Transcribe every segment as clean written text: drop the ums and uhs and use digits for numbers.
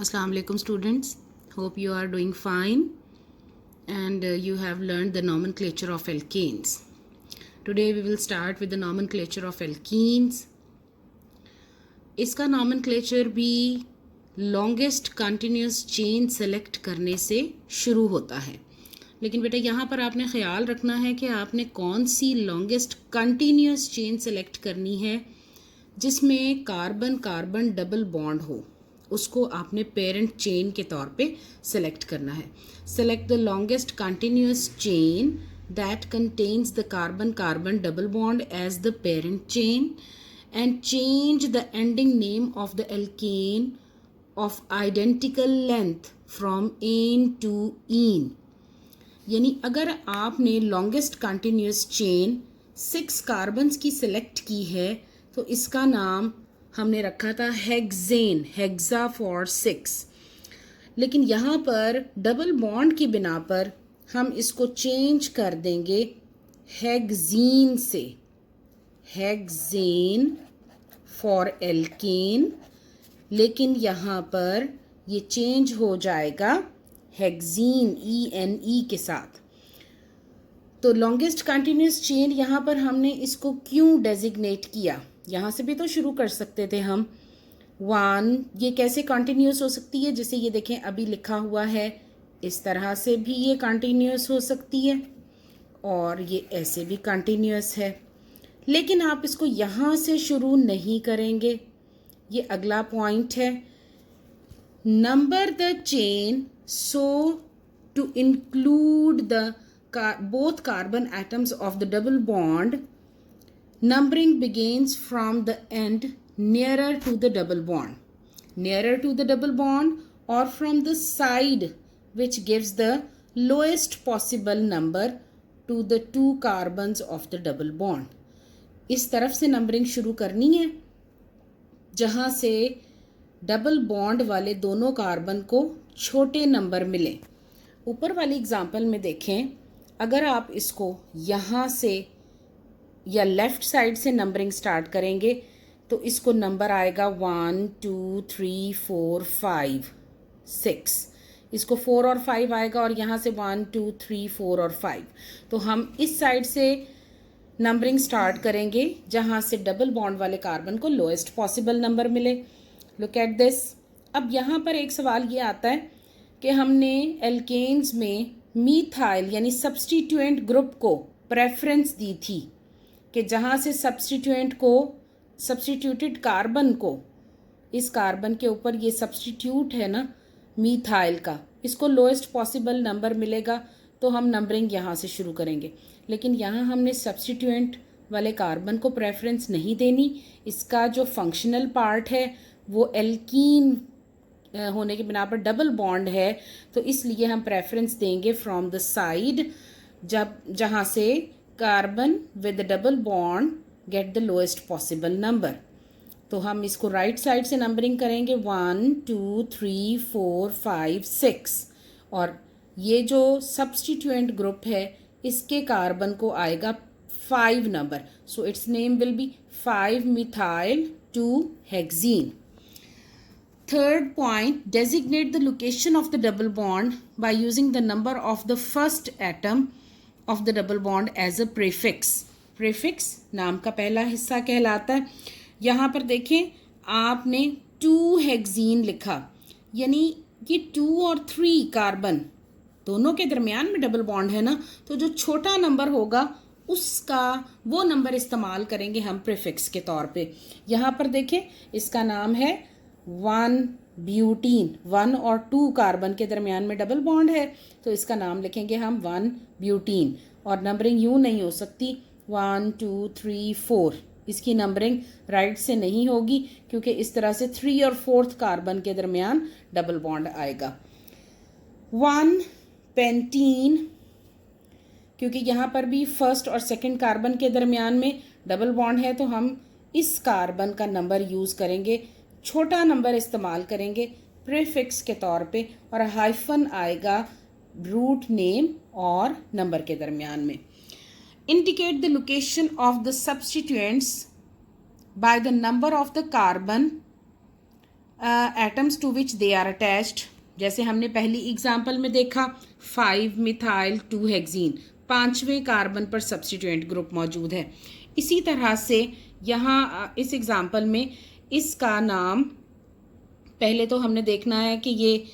Assalamu alaikum students. Hope you are doing fine and you have learned the nomenclature of alkanes. Today we will start with the nomenclature of alkenes. इसका nomenclature भी longest continuous chain select करने से शुरू होता है, लेकिन बेटा यहाँ पर आपने ख्याल रखना है कि आपने कौन सी longest continuous chain select करनी है जिसमें कार्बन कार्बन डबल बॉन्ड हो, उसको आपने पेरेंट चेन के तौर पे सेलेक्ट करना है. Select the longest continuous chain that contains the carbon carbon double bond as the parent chain and change the ending name of the alkane of identical length from ane to ene. यानी अगर आपने longest continuous chain 6 carbons की select की है तो इसका नाम हमने रखा था हेक्सेन, हेक्सा फॉर 6. लेकिन यहाँ पर डबल बॉन्ड की बिना पर हम इसको चेंज कर देंगे हेक्सीन से, हेक्सेन फॉर एल्केन. लेकिन यहाँ पर ये चेंज हो जाएगा हेक्सीन ENE के साथ. तो लॉन्गेस्ट कंटिन्यूस चेन यहाँ पर हमने इसको क्यों डेजिग्नेट किया? यहाँ से भी तो शुरू कर सकते थे हम. 1 ये कैसे कंटिन्यूस हो सकती है? जैसे ये देखें अभी लिखा हुआ है, इस तरह से भी ये कंटिन्यूस हो सकती है और ये ऐसे भी कंटिन्यूस है. लेकिन आप इसको यहाँ से शुरू नहीं करेंगे. ये अगला पॉइंट है. Number the chain so to include the both carbon atoms of the double bond. Numbering begins from the end nearer to the double bond, nearer to the double bond, or from the side which gives the lowest possible number to the 2 carbons of the double bond. इस तरफ से numbering शुरू करनी है जहाँ से double bond वाले दोनों कार्बन को छोटे नंबर मिले. ऊपर वाली एग्जाम्पल में देखें, अगर आप इसको यहाँ से या लेफ़्ट साइड से नंबरिंग स्टार्ट करेंगे तो इसको नंबर आएगा 1 2 3 4 5 6. इसको 4 और 5 आएगा और यहाँ से 1 2 3 4 और 5. तो हम इस साइड से नंबरिंग स्टार्ट करेंगे जहाँ से डबल बॉन्ड वाले कार्बन को लोएस्ट पॉसिबल नंबर मिले. Look at this. अब यहाँ पर एक सवाल ये आता है कि हमने एल्केन्स में मीथाइल यानी सब्स्टिट्यूएंट ग्रुप को प्रेफरेंस दी थी कि जहाँ से सब्स्टिट्यूटेड कार्बन को, इस कार्बन के ऊपर ये सब्स्टिट्यूट है ना मीथाइल का, इसको लोएस्ट पॉसिबल नंबर मिलेगा. तो हम नंबरिंग यहाँ से शुरू करेंगे. लेकिन यहाँ हमने सब्स्टिट्यूएंट वाले कार्बन को प्रेफरेंस नहीं देनी. इसका जो फंक्शनल पार्ट है वो एल्कीन होने के बिना पर डबल बॉन्ड है, तो इसलिए हम प्रेफरेंस देंगे फ्रॉम द साइड जहाँ से carbon with double bond get the lowest possible number. तो हम इसको राइट साइड से नंबरिंग करेंगे 1 2 3 4 5 6 और ये जो सब्स्टिट्यूएंट ग्रुप है इसके कार्बन को आएगा 5 number. So it's name will B 5 methyl 2 hexene. Third point, designate the location of the double bond by using the number of the first atom of the double bond as a prefix. Prefix नाम का पहला हिस्सा कहलाता है. यहाँ पर देखें आपने 2 हेक्सीन लिखा, यानी ये 2 और 3 कार्बन दोनों के दरमियान में डबल बॉन्ड है ना, तो जो छोटा नंबर होगा उसका वो नंबर इस्तेमाल करेंगे हम प्रीफिक्स के तौर पे. यहाँ पर देखें इसका नाम है 1 ब्यूटीन. 1 और 2 कार्बन के दरमियान में डबल बॉन्ड है तो इसका नाम लिखेंगे हम 1 ब्यूटीन. और नंबरिंग यूँ नहीं हो सकती 1 2 3 4. इसकी नंबरिंग राइट से नहीं होगी क्योंकि इस तरह से 3 और 4th कार्बन के दरमियान डबल बॉन्ड आएगा. 1 पेंटीन, क्योंकि यहाँ पर भी फर्स्ट और सेकंड कार्बन के दरमियान में डबल बॉन्ड है तो हम इस कार्बन का नंबर यूज़ करेंगे, छोटा नंबर इस्तेमाल करेंगे प्रीफिक्स के तौर पे और हाइफन आएगा रूट नेम और नंबर के दरमियान में. Indicate the location of the substituents by the number of the carbon atoms to which they are attached, जैसे हमने पहली एग्जाम्पल में देखा 5 मिथाइल 2 हेक्सीन, 5वें कार्बन पर सब्स्टिट्यूएंट ग्रुप मौजूद है। इसी तरह से यहाँ इस एग्जाम्पल में इसका नाम पहले तो हमने देखना है कि ये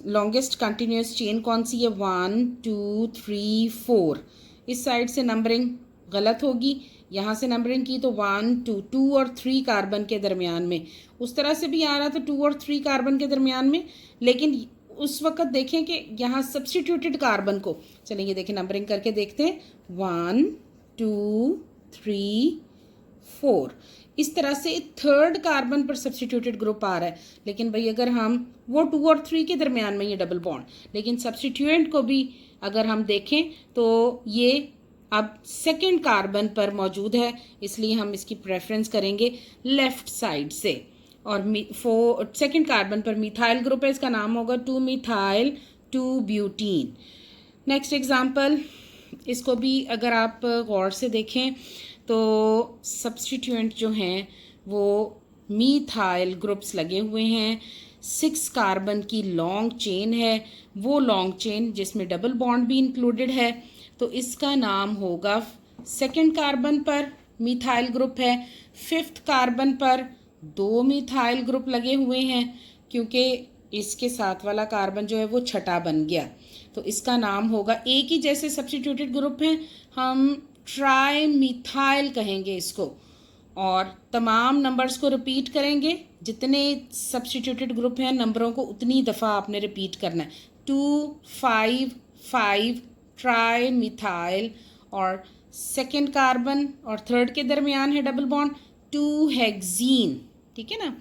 लॉन्गेस्ट कंटिन्यूस चेन कौन सी है, 1 2 3 4। इस साइड से नंबरिंग गलत होगी, यहाँ से नंबरिंग की तो 1 2 2 और 3 कार्बन के दरमियान में, उस तरह से भी आ रहा था 2 और 3 कार्बन के दरमियान में, लेकिन उस वक्त देखें कि यहाँ सब्स्टिट्यूटेड कार्बन को, चलिए ये देखें नंबरिंग करके देखते हैं, 1 2 3 4, इस तरह से थर्ड कार्बन पर सब्स्टिट्यूटेड ग्रुप आ रहा है। लेकिन भाई अगर हम वो 2 और 3 के दरमियान में ये डबल बॉन्ड, लेकिन सब्स्टिट्यूएंट को भी अगर हम देखें तो ये अब सेकंड कार्बन पर मौजूद है, इसलिए हम इसकी प्रेफरेंस करेंगे लेफ्ट साइड से। और सेकंड कार्बन पर मिथाइल ग्रुप है, इसका नाम होगा 2 मिथाइल 2 ब्यूटीन। नेक्स्ट एग्जाम्पल, इसको भी अगर आप गौर से देखें तो सब्स्टिट्यूएंट जो हैं वो मिथाइल ग्रुप्स लगे हुए हैं, 6 कार्बन की लॉन्ग चेन है, वो लॉन्ग चेन जिसमें डबल बॉन्ड भी इंक्लूडेड है, तो इसका नाम होगा, सेकंड कार्बन पर मिथाइल ग्रुप है, 5th कार्बन पर 2 मिथाइल ग्रुप लगे हुए हैं, क्योंकि इसके साथ वाला कार्बन जो है वो छठा बन गया, तो इसका नाम होगा, एक ही जैसे सब्स्टिट्यूटेड ग्रुप हैं, हम ट्राई मिथाइल कहेंगे इसको, और तमाम नंबर्स को रिपीट करेंगे, जितने सब्स्टिट्यूटेड ग्रुप हैं नंबरों को उतनी दफ़ा आपने रिपीट करना है, 2 5 5 ट्राई मिथाइल, और सेकेंड कार्बन और थर्ड के दरमियान है डबल बॉन्ड 2 हेक्सीन, ठीक है ना।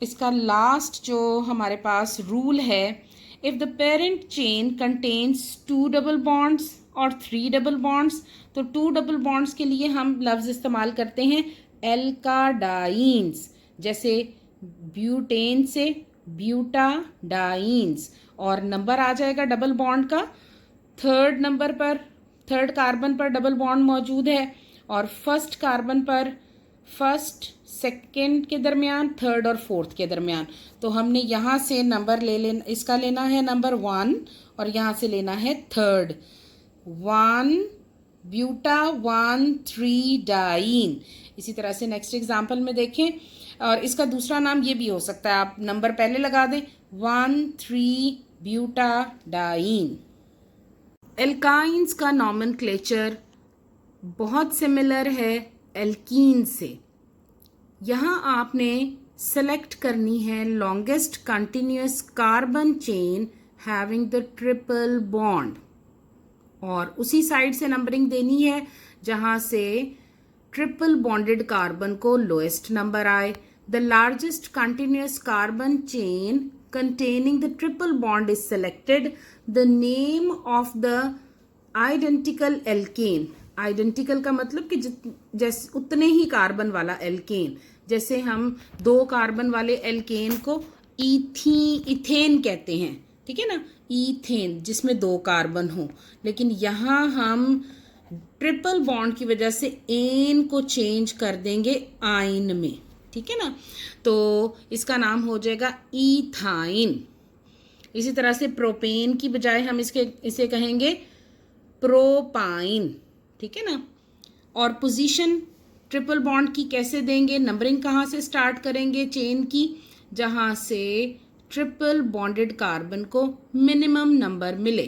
इसका लास्ट जो हमारे पास रूल है, if the parent chain contains 2 double bonds और 3 डबल बॉन्ड्स, तो 2 डबल बॉन्ड्स के लिए हम लफ्ज़ इस्तेमाल करते हैं एल्काडाइंस, जैसे ब्यूटेन से ब्यूटाडाइंस, और नंबर आ जाएगा डबल बॉन्ड का थर्ड कार्बन पर डबल बॉन्ड मौजूद है, और फर्स्ट कार्बन पर फर्स्ट सेकंड के दरमियान, थर्ड और फोर्थ के दरमियान, तो हमने यहाँ से नंबर इसका लेना है नंबर 1, और यहाँ से लेना है थर्ड, 1 ब्यूटा 1 3 डाइन। इसी तरह से नेक्स्ट एग्जाम्पल में देखें, और इसका दूसरा नाम ये भी हो सकता है, आप नंबर पहले लगा दें 1 3 ब्यूटा डाइन। एल्काइंस का नॉमेनक्लेचर बहुत सिमिलर है एल्कीन से। यहाँ आपने सेलेक्ट करनी है longest continuous carbon chain having the triple bond, और उसी साइड से नंबरिंग देनी है जहाँ से ट्रिपल बॉन्डेड कार्बन को लोएस्ट नंबर आए। The largest continuous carbon chain containing the triple bond is selected. The name of the identical alkane, identical का मतलब कि जैसे उतने ही कार्बन वाला एल्केन, जैसे हम 2 कार्बन वाले एल्केन को इथेन कहते हैं, ठीक है ना, ईथेन जिसमें 2 कार्बन हो, लेकिन यहाँ हम ट्रिपल बॉन्ड की वजह से एन को चेंज कर देंगे आइन में, ठीक है ना, तो इसका नाम हो जाएगा ईथाइन। इसी तरह से प्रोपेन की बजाय हम इसे कहेंगे प्रोपाइन, ठीक है ना। और पोजीशन ट्रिपल बॉन्ड की कैसे देंगे, नंबरिंग कहाँ से स्टार्ट करेंगे चेन की, जहाँ से ट्रिपल बॉन्डेड कार्बन को मिनिमम नंबर मिले,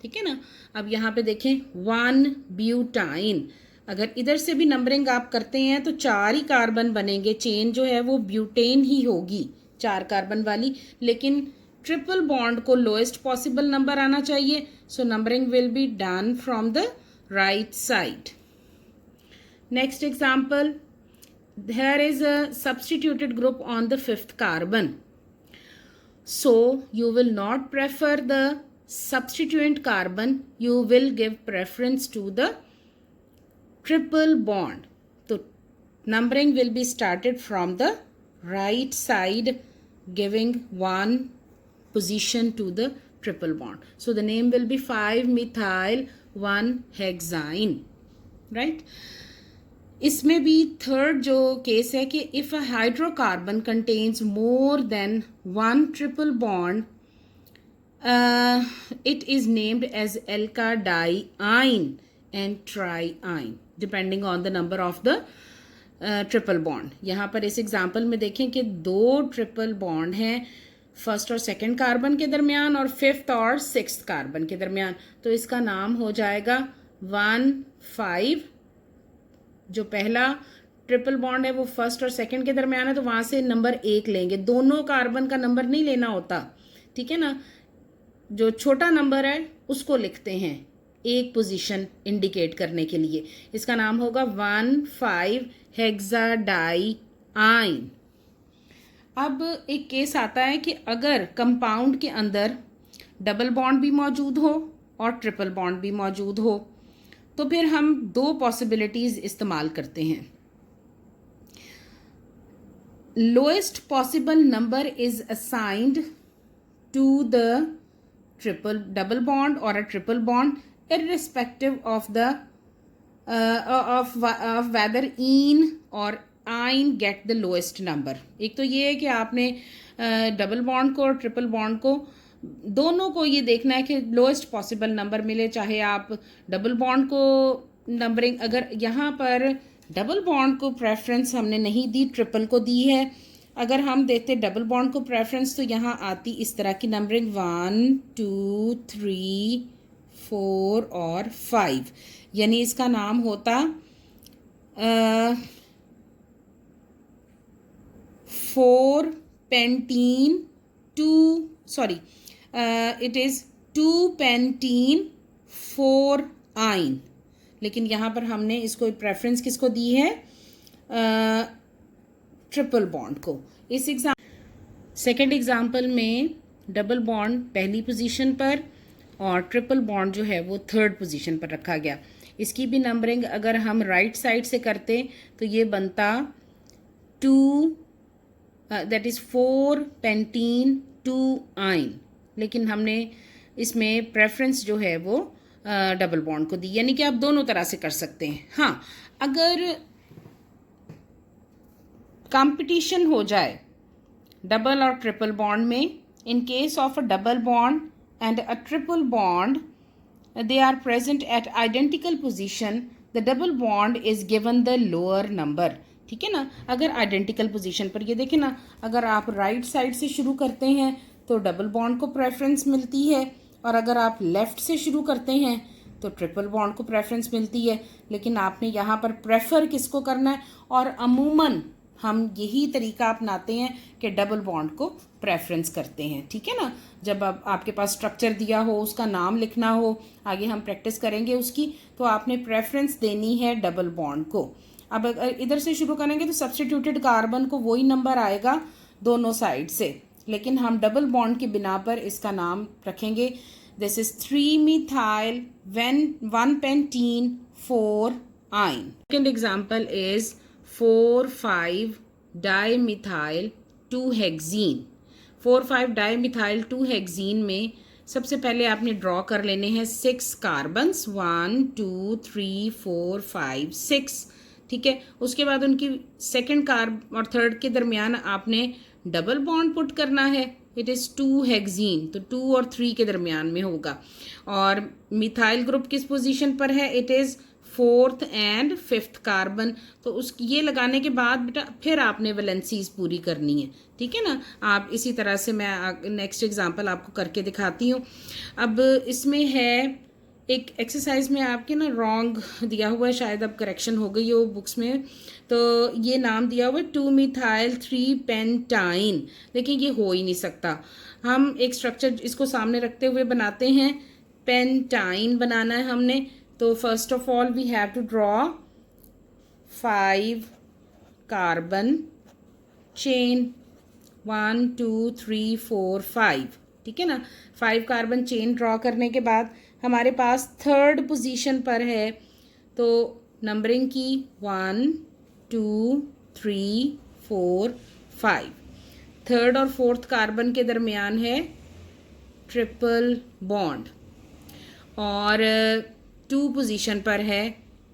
ठीक है ना। अब यहाँ पे देखें 1 ब्यूटाइन, अगर इधर से भी नंबरिंग आप करते हैं तो 4 ही कार्बन बनेंगे, चेन जो है वो ब्यूटेन ही होगी 4 कार्बन वाली, लेकिन ट्रिपल बॉन्ड को लोएस्ट पॉसिबल नंबर आना चाहिए, so numbering will be done from the right side. Next example, there is a substituted group on the 5th carbon, so you will not prefer the substituent carbon, you will give preference to the triple bond. So numbering will be started from the right side, giving 1 position to the triple bond. So the name will be 5 methyl 1 hexane, right? इसमें भी third जो case है कि if a hydrocarbon contains more than one triple bond it is named as alkyl-diene and triene depending on the number of the triple bond. यहाँ पर इस example में देखें कि दो ट्रिपल बॉन्ड हैं फर्स्ट और सेकंड कार्बन के दरमियान और फिफ्थ और सिक्स्थ कार्बन के दरमियान, तो इसका नाम हो जाएगा 1,5। जो पहला ट्रिपल बॉन्ड है वो फर्स्ट और सेकंड के दरमियान है, तो वहाँ से नंबर 1 लेंगे, दोनों कार्बन का नंबर नहीं लेना होता, ठीक है ना। जो छोटा नंबर है उसको लिखते हैं एक पोजीशन इंडिकेट करने के लिए, इसका नाम होगा 1,5 हेक्साडाइआइन। अब एक केस आता है कि अगर कंपाउंड के अंदर डबल बॉन्ड भी मौजूद हो और ट्रिपल बॉन्ड भी मौजूद हो, तो फिर हम दो पॉसिबिलिटीज़ इस्तेमाल करते हैं। Lowest possible number is assigned to the double bond or a triple bond irrespective of the of whether ene or ine get the lowest number। एक तो ये है कि आपने डबल बॉन्ड को और ट्रिपल बॉन्ड को दोनों को ये देखना है कि लोएस्ट पॉसिबल नंबर मिले, चाहे आप डबल बॉन्ड को नंबरिंग, अगर यहाँ पर डबल बॉन्ड को प्रेफरेंस हमने नहीं दी, ट्रिपल को दी है, अगर हम देते डबल बॉन्ड को प्रेफरेंस तो यहाँ आती इस तरह की नंबरिंग 1 2 3 4 और 5, यानी इसका नाम होता 4 pentene 2 sorry it is 2 pentene 4 yne, लेकिन यहाँ पर हमने इसको प्रेफरेंस किसको दी है, ट्रिपल बॉन्ड को। इस सेकेंड एग्जाम्पल में डबल बॉन्ड पहली पोजीशन पर और ट्रिपल बॉन्ड जो है वो थर्ड पोजीशन पर रखा गया। इसकी भी नंबरिंग अगर हम राइट साइड से करते तो ये बनता 2 दैट इज़ 4 पेंटीन 2 आइन, लेकिन हमने इसमें प्रेफरेंस जो है वो डबल बॉन्ड को दी, यानी कि आप दोनों तरह से कर सकते हैं। हाँ, अगर कंपटीशन हो जाए डबल और ट्रिपल बॉन्ड में, in case of a double bond and a triple bond they are present at identical position, the double bond is given the lower number, ठीक है ना। अगर आइडेंटिकल पोजीशन पर, ये देखें ना, अगर आप राइट साइड से शुरू करते हैं तो डबल बॉन्ड को प्रेफरेंस मिलती है, और अगर आप लेफ़्ट से शुरू करते हैं तो ट्रिपल बॉन्ड को प्रेफरेंस मिलती है। लेकिन आपने यहाँ पर प्रेफर किसको करना है, और अमूमन हम यही तरीका अपनाते हैं कि डबल बॉन्ड को प्रेफरेंस करते हैं, ठीक है ना। जब अब आपके पास स्ट्रक्चर दिया हो, उसका नाम लिखना हो, आगे हम प्रैक्टिस करेंगे उसकी, तो आपने प्रेफरेंस देनी है डबल बॉन्ड को। अब अगर इधर से शुरू करेंगे तो सब्स्टिट्यूटेड कार्बन को वही नंबर आएगा दोनों साइड से, लेकिन हम डबल बॉन्ड की बिना पर इसका नाम रखेंगे, this is 3 methyl 1 pentene 4 ine। Second example is 4,5 dimethyl 2-hexene। 4,5 dimethyl 2-hexene में सबसे पहले आपने ड्रॉ कर लेने हैं 6 कार्बन्स, 1 2 3 4 5 6, ठीक है। उसके बाद उनकी सेकंड कार्ब और थर्ड के दरमियान आपने डबल बॉन्ड पुट करना है, इट इज़ 2-hexene, तो 2 और 3 के दरमियान में होगा। और मिथाइल ग्रुप किस पोजीशन पर है, it is 4th and 5th carbon, तो उस ये लगाने के बाद बेटा फिर आपने वैलेंसीज पूरी करनी है, ठीक है ना। आप इसी तरह से मैं नेक्स्ट एग्जांपल आपको करके दिखाती हूँ। अब इसमें है एक एक्सरसाइज में आपके ना रॉन्ग दिया हुआ है, शायद अब करेक्शन हो गई हो बुक्स में, तो ये नाम दिया हुआ है 2-methyl 3-pentine, लेकिन ये हो ही नहीं सकता। हम एक स्ट्रक्चर इसको सामने रखते हुए बनाते हैं, पेंटाइन बनाना है हमने, तो first of all we have to draw 5 carbon chain 1 2 3 4 5, ठीक है ना। 5 कार्बन चेन ड्रॉ करने के बाद हमारे पास थर्ड पोजीशन पर है, तो नंबरिंग की 1 2 3 4 5, थर्ड और फोर्थ कार्बन के दरमियान है ट्रिपल बॉन्ड, और 2 पोजीशन पर है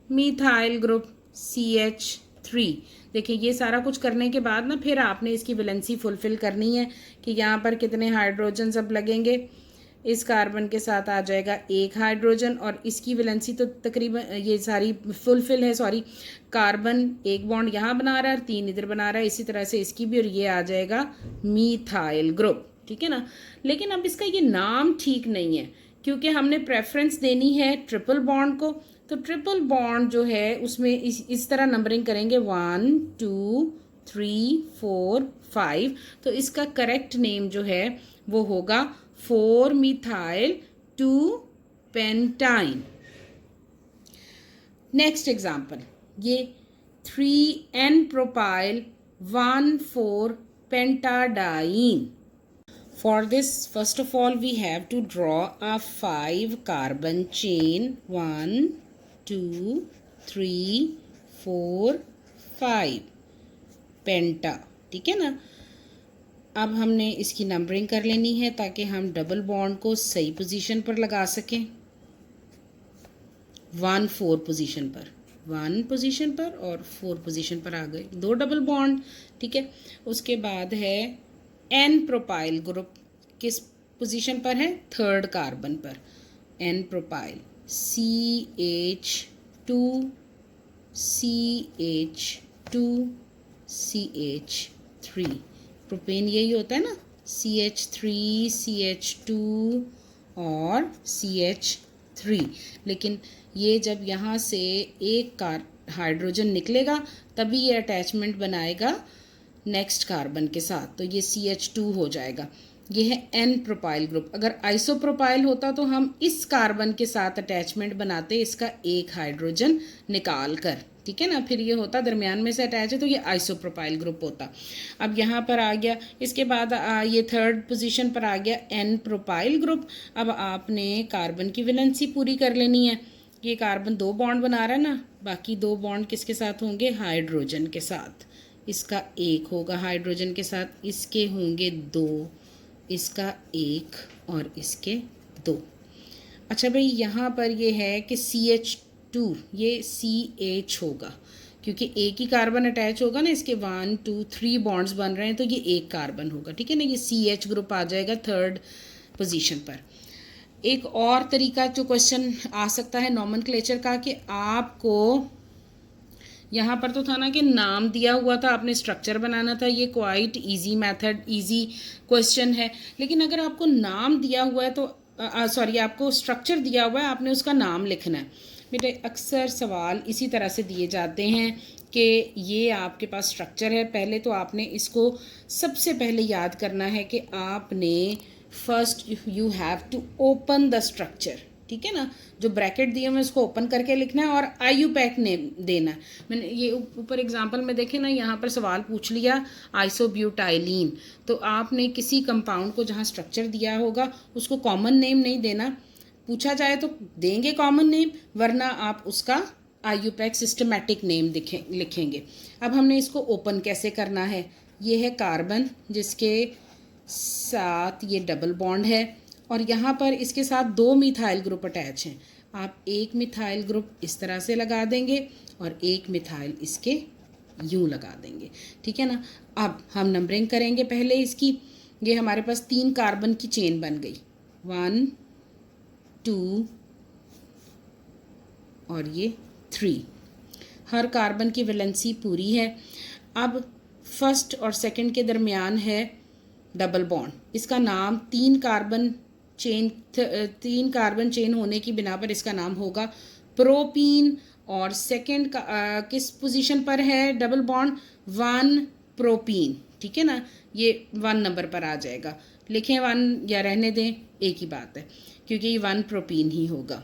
मिथाइल ग्रुप, CH3। देखिए ये सारा कुछ करने के बाद ना फिर आपने इसकी वैलेंसी फुलफिल करनी है कि यहाँ पर कितने हाइड्रोजन अब लगेंगे। इस कार्बन के साथ आ जाएगा एक हाइड्रोजन और इसकी वैलेंसी तो तकरीबन ये सारी फुलफिल है। सॉरी, कार्बन एक बॉन्ड यहाँ बना रहा है और 3 इधर बना रहा है, इसी तरह से इसकी भी, और ये आ जाएगा मीथाइल ग्रुप। ठीक है ना। लेकिन अब इसका ये नाम ठीक नहीं है क्योंकि हमने प्रेफरेंस देनी है ट्रिपल बॉन्ड को। तो ट्रिपल बॉन्ड जो है उसमें इस तरह नंबरिंग करेंगे 1 2 3 4 5। तो इसका करेक्ट नेम जो है वो होगा 4 मिथाइल 2 पेंटाइन। नेक्स्ट एग्जाम्पल, ये 3N propyl 1 4 पेंटाडाइन। For this, first of all, we have to draw a 5 carbon chain. 1 2 3 4 5 पेंटा। ठीक है ना। अब हमने इसकी नंबरिंग कर लेनी है ताकि हम डबल बॉन्ड को सही पोजीशन पर लगा सकें। 1 4 पोजीशन पर, 1 पोजीशन पर और 4 पोजीशन पर आ गए 2 डबल बॉन्ड। ठीक है। उसके बाद है N प्रोपाइल ग्रुप, किस पोजीशन पर है? 3rd कार्बन पर। N propyl CH2 CH2 CH3। Propane यही होता है ना, CH3 CH2 और CH3। लेकिन ये जब यहाँ से एक हाइड्रोजन निकलेगा तभी ये अटैचमेंट बनाएगा नेक्स्ट कार्बन के साथ, तो ये CH2 हो जाएगा। ये है N प्रोपाइल ग्रुप। अगर आइसोप्रोपाइल होता तो हम इस कार्बन के साथ अटैचमेंट बनाते इसका एक हाइड्रोजन निकाल कर। ठीक है ना। फिर ये होता दरमियान में से अटैच है तो ये आइसोप्रोपाइल ग्रुप होता। अब यहाँ पर आ गया, इसके बाद ये 3rd पोजीशन पर आ गया N प्रोपाइल ग्रुप। अब आपने कार्बन की वैलेंसी पूरी कर लेनी है। ये कार्बन 2 बॉन्ड बना रहा है ना, बाकी 2 बॉन्ड किसके साथ होंगे? हाइड्रोजन के साथ। इसका एक होगा हाइड्रोजन के साथ, इसके होंगे 2, इसका 1 और इसके 2। अच्छा भाई, यहाँ पर ये है कि CH2 ये CH होगा क्योंकि एक ही कार्बन अटैच होगा ना, इसके 1 2 3 बॉन्ड्स बन रहे हैं तो ये एक कार्बन होगा। ठीक है ना। ये CH ग्रुप आ जाएगा 3rd पोजीशन पर। एक और तरीका जो क्वेश्चन आ सकता है नॉमेनक्लेचर का कि आपको यहाँ पर तो था ना कि नाम दिया हुआ था, आपने स्ट्रक्चर बनाना था। ये quite easy method, easy question है। लेकिन अगर आपको नाम दिया हुआ है तो सॉरी, आपको स्ट्रक्चर दिया हुआ है, आपने उसका नाम लिखना है। बेटे अक्सर सवाल इसी तरह से दिए जाते हैं कि ये आपके पास स्ट्रक्चर है, पहले तो आपने इसको सबसे पहले याद करना है कि आपने first you have to open the structure. ठीक है ना। जो ब्रैकेट दिए हुए उसको ओपन करके लिखना है और IUPAC नेम देना है। मैंने ये ऊपर एग्जांपल में देखे ना, यहाँ पर सवाल पूछ लिया आइसोब्यूटाइलिन, तो आपने किसी कंपाउंड को जहाँ स्ट्रक्चर दिया होगा उसको कॉमन नेम नहीं देना। पूछा जाए तो देंगे कॉमन नेम, वरना आप उसका IUPAC सिस्टमैटिक नेम लिखेंगे। अब हमने इसको ओपन कैसे करना है? ये है कार्बन जिसके साथ ये डबल बॉन्ड है और यहाँ पर इसके साथ 2 मिथाइल ग्रुप अटैच हैं। आप एक मिथाइल ग्रुप इस तरह से लगा देंगे और एक मिथाइल इसके यूं लगा देंगे। ठीक है ना। अब हम नंबरिंग करेंगे पहले इसकी। ये हमारे पास 3 कार्बन की चेन बन गई, 1 2 और ये 3। हर कार्बन की वैलेंसी पूरी है। अब फर्स्ट और सेकंड के दरमियान है डबल बॉन्ड, इसका नाम 3 कार्बन चेन होने की बिना पर इसका नाम होगा प्रोपीन। और सेकंड का किस पोजीशन पर है डबल बॉन्ड? 1 प्रोपीन। ठीक है ना। ये 1 नंबर पर आ जाएगा। लिखें 1 या रहने दें, एक ही बात है क्योंकि ये 1 प्रोपीन ही होगा।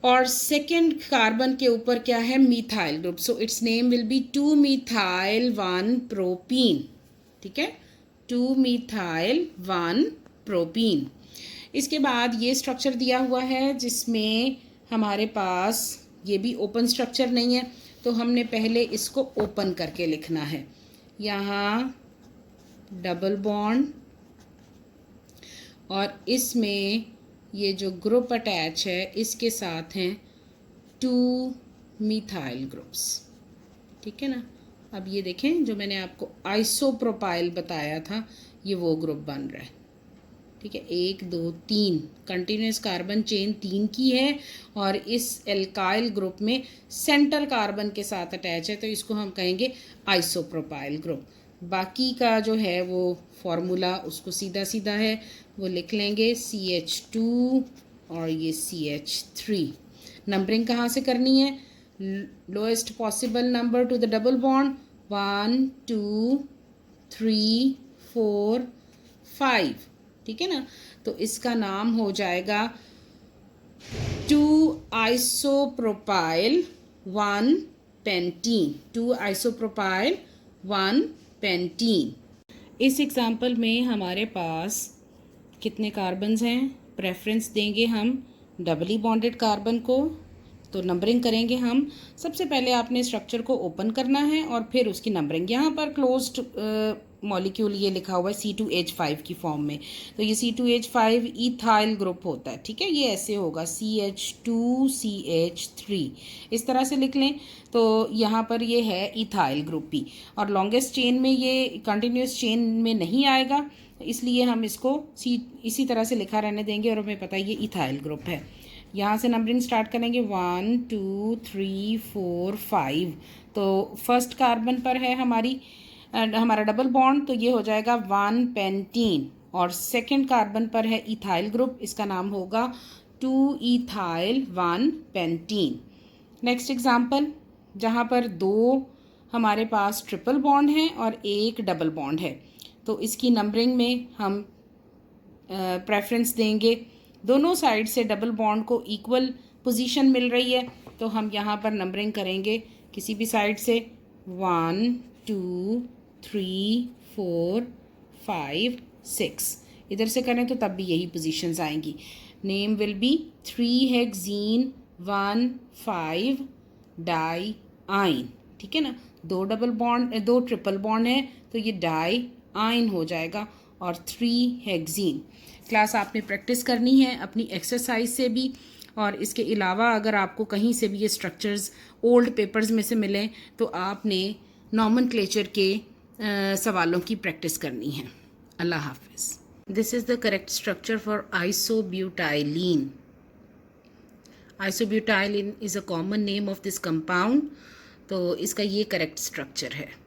और सेकंड कार्बन के ऊपर क्या है? Methyl group, so it's name will B 2 methyl 1 propene. ठीक है, 2 मिथाइल 1 प्रोपीन। इसके बाद ये स्ट्रक्चर दिया हुआ है जिसमें हमारे पास ये भी ओपन स्ट्रक्चर नहीं है, तो हमने पहले इसको ओपन करके लिखना है। यहाँ डबल बॉन्ड और इसमें ये जो ग्रुप अटैच है इसके साथ हैं 2 मिथाइल ग्रुप्स। ठीक है ना। अब ये देखें, जो मैंने आपको आइसोप्रोपाइल बताया था, ये वो ग्रुप बन रहा है। ठीक है, 1 2 3 कंटिन्यूस कार्बन चेन 3 की है और इस एल्काइल ग्रुप में सेंटर कार्बन के साथ अटैच है, तो इसको हम कहेंगे आइसोप्रोपाइल ग्रुप। बाकी का जो है वो फॉर्मूला उसको सीधा सीधा है, वो लिख लेंगे CH2 और ये CH3। नंबरिंग कहाँ से करनी है? Lowest possible number two the double bond, 1 2 3 4 5। ठीक है ना। तो इसका नाम हो जाएगा 2 आइसोप्रोपाइल 1 पेंटीन। 2 isopropyl 1 pentene. इस एग्जाम्पल में हमारे पास कितने कार्बन्स हैं? प्रेफरेंस देंगे हम डबली बॉन्डेड कार्बन को, तो नंबरिंग करेंगे हम। सबसे पहले आपने स्ट्रक्चर को ओपन करना है और फिर उसकी नंबरिंग। यहाँ पर क्लोज्ड मॉलिक्यूल ये लिखा हुआ है C2H5 की फॉर्म में, तो ये C2H5 इथाइल ग्रुप होता है। ठीक है, ये ऐसे होगा CH2CH3, इस तरह से लिख लें। तो यहाँ पर ये है इथाइल ग्रुप भी, और लॉन्गेस्ट चेन में ये कंटिन्यूस चेन में नहीं आएगा, इसलिए हम इसको इसी तरह से लिखा रहने देंगे और हमें पता है ये इथाइल ग्रुप है। यहाँ से नंबरिंग स्टार्ट करेंगे 1 2 3 4 5। तो फर्स्ट कार्बन पर है हमारा डबल बॉन्ड, तो ये हो जाएगा 1 पेंटीन। और सेकंड कार्बन पर है इथाइल ग्रुप, इसका नाम होगा 2 इथाइल 1 पेंटीन। नेक्स्ट एग्जाम्पल, जहाँ पर 2 हमारे पास ट्रिपल बॉन्ड है और 1 डबल बॉन्ड है, तो इसकी नंबरिंग में हम प्रेफरेंस देंगे। दोनों साइड से डबल बॉन्ड को इक्वल पोजीशन मिल रही है, तो हम यहाँ पर नंबरिंग करेंगे किसी भी साइड से 1 2 3 4 5 6। इधर से करें तो तब भी यही पोजीशंस आएंगी। Name will be 3 hexene 1 5 diyne. ठीक है ना। 2 ट्रिपल बॉन्ड है, तो ये डाई आइन हो जाएगा, और 3 हेक्सीन। क्लास आपने प्रैक्टिस करनी है अपनी एक्सरसाइज से भी, और इसके अलावा अगर आपको कहीं से भी ये स्ट्रक्चर्स ओल्ड पेपर्स में से मिलें तो आपने नॉमेनक्लेचर के सवालों की प्रैक्टिस करनी है। अल्लाह हाफिज़। This is the correct structure for isobutylene. Isobutylene is a common name of this compound, तो इसका ये करेक्ट स्ट्रक्चर है।